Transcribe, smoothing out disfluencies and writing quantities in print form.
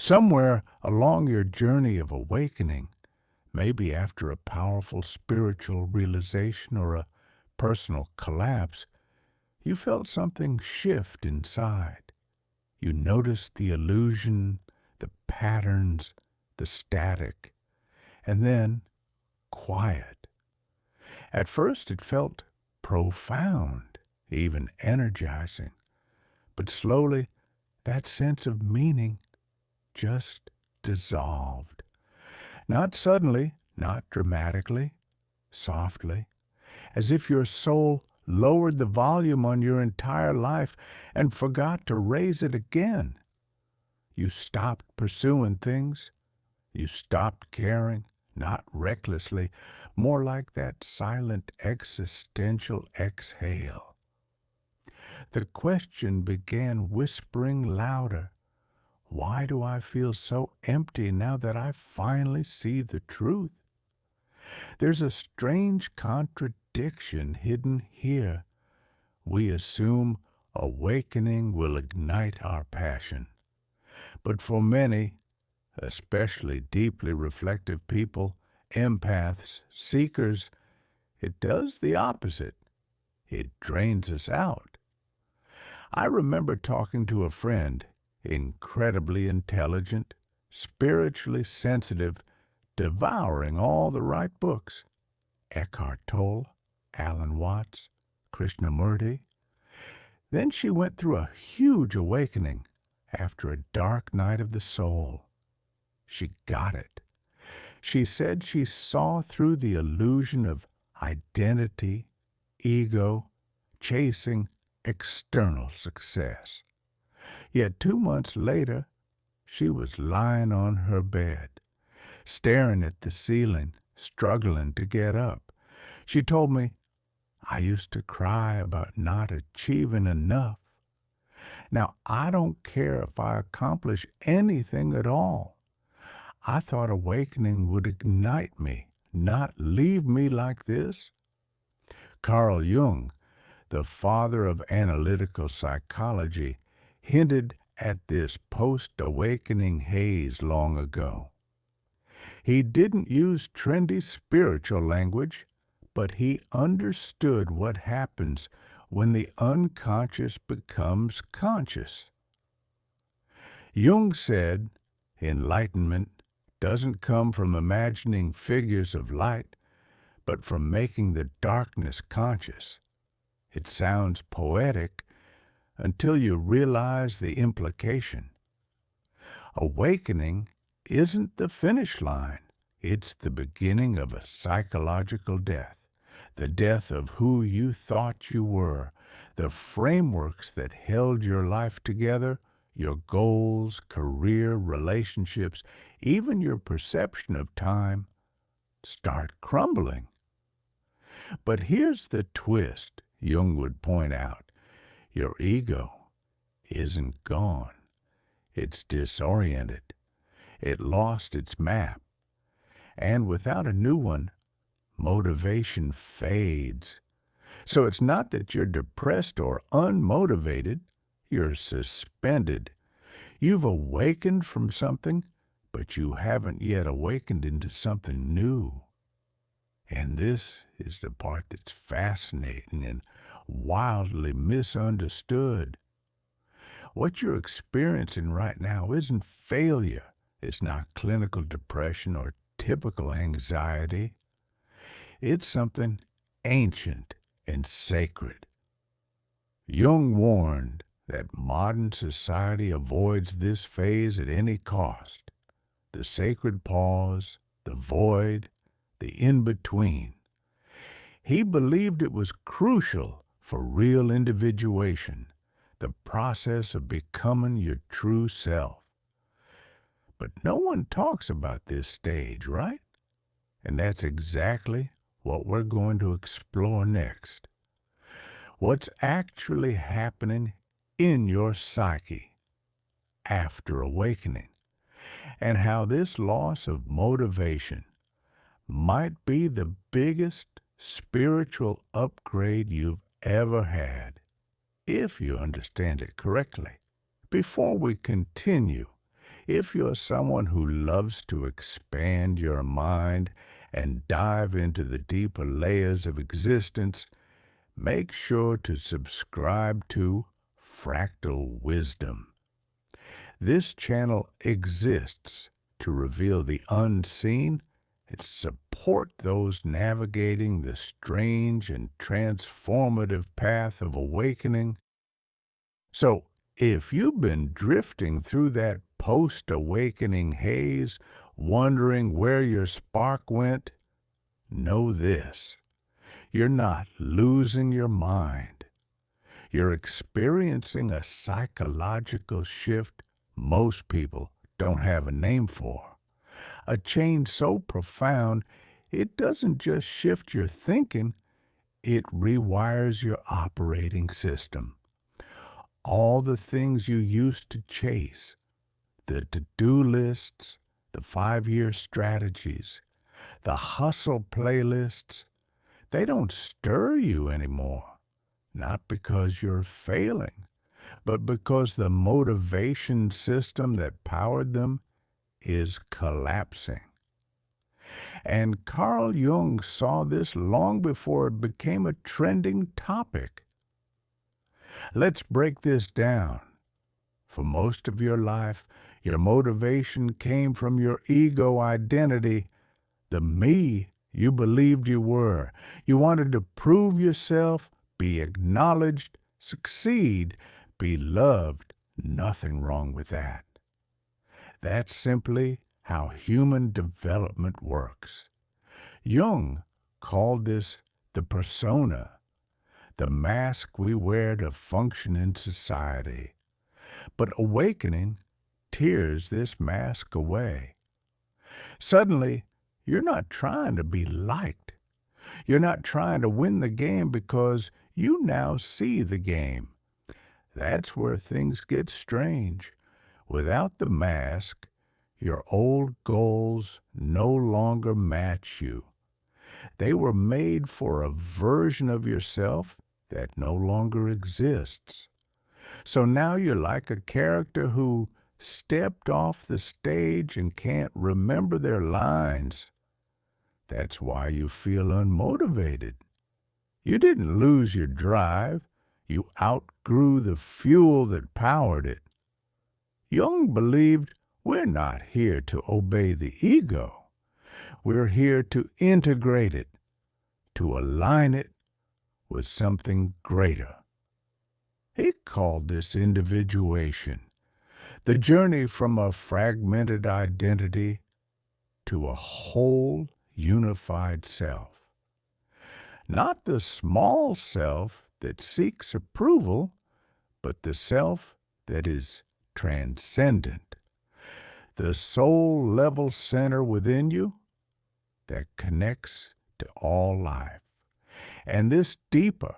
Somewhere along your journey of awakening, maybe after a powerful spiritual realization or a personal collapse, you felt something shift inside. You noticed the illusion, the patterns, the static, and then quiet. At first it felt profound, even energizing, but slowly that sense of meaning just dissolved. Not suddenly, not dramatically, softly, as if your soul lowered the volume on your entire life and forgot to raise it again. You stopped pursuing things. You stopped caring, not recklessly, more like that silent existential exhale. The question began whispering louder. Why do I feel so empty now that I finally see the truth? There's a strange contradiction hidden here. We assume awakening will ignite our passion. But for many, especially deeply reflective people, empaths, seekers, it does the opposite. It drains us out. I remember talking to a friend, incredibly intelligent, spiritually sensitive, devouring all the right books. Eckhart Tolle, Alan Watts, Krishnamurti. Then she went through a huge awakening after a dark night of the soul. She got it. She said she saw through the illusion of identity, ego, chasing external success. Yet 2 months later, she was lying on her bed, staring at the ceiling, struggling to get up. She told me, I used to cry about not achieving enough. Now, I don't care if I accomplish anything at all. I thought awakening would ignite me, not leave me like this. Carl Jung, the father of analytical psychology, hinted at this post-awakening haze long ago. He didn't use trendy spiritual language, but he understood what happens when the unconscious becomes conscious. Jung said, enlightenment doesn't come from imagining figures of light, but from making the darkness conscious. It sounds poetic until you realize the implication. Awakening isn't the finish line. It's the beginning of a psychological death, the death of who you thought you were, the frameworks that held your life together, your goals, career, relationships, even your perception of time start crumbling. But here's the twist, Jung would point out. Your ego isn't gone. It's disoriented. It lost its map. And without a new one, motivation fades. So it's not that you're depressed or unmotivated. You're suspended. You've awakened from something, but you haven't yet awakened into something new. And this is the part that's fascinating and wildly misunderstood. What you're experiencing right now isn't failure. It's not clinical depression or typical anxiety. It's something ancient and sacred. Jung warned that modern society avoids this phase at any cost. The sacred pause, the void, the in-between. He believed it was crucial for real individuation, the process of becoming your true self. But no one talks about this stage, right? And that's exactly what we're going to explore next. What's actually happening in your psyche after awakening, and how this loss of motivation might be the biggest spiritual upgrade you've ever had, if you understand it correctly. Before we continue, If you're someone who loves to expand your mind and dive into the deeper layers of existence, make sure to subscribe to Fractal Wisdom. This channel exists to reveal the unseen and support those navigating the strange and transformative path of awakening. So, if you've been drifting through that post-awakening haze, wondering where your spark went, know this: you're not losing your mind. You're experiencing a psychological shift most people don't have a name for. A change so profound, it doesn't just shift your thinking, it rewires your operating system. All the things you used to chase, the to-do lists, the 5-year strategies, the hustle playlists, they don't stir you anymore. Not because you're failing, but because the motivation system that powered them is collapsing. And Carl Jung saw this long before it became a trending topic. Let's break this down. For most of your life, your motivation came from your ego identity, the me you believed you were. You wanted to prove yourself, be acknowledged, succeed, be loved. Nothing wrong with that. That's simply how human development works. Jung called this the persona, the mask we wear to function in society. But awakening tears this mask away. Suddenly, you're not trying to be liked. You're not trying to win the game because you now see the game. That's where things get strange. Without the mask, your old goals no longer match you. They were made for a version of yourself that no longer exists. So now you're like a character who stepped off the stage and can't remember their lines. That's why you feel unmotivated. You didn't lose your drive. You outgrew the fuel that powered it. Jung believed we're not here to obey the ego. We're here to integrate it, to align it with something greater. He called this individuation, the journey from a fragmented identity to a whole unified self. Not the small self that seeks approval, but the self that is transcendent. The soul-level center within you that connects to all life. And this deeper,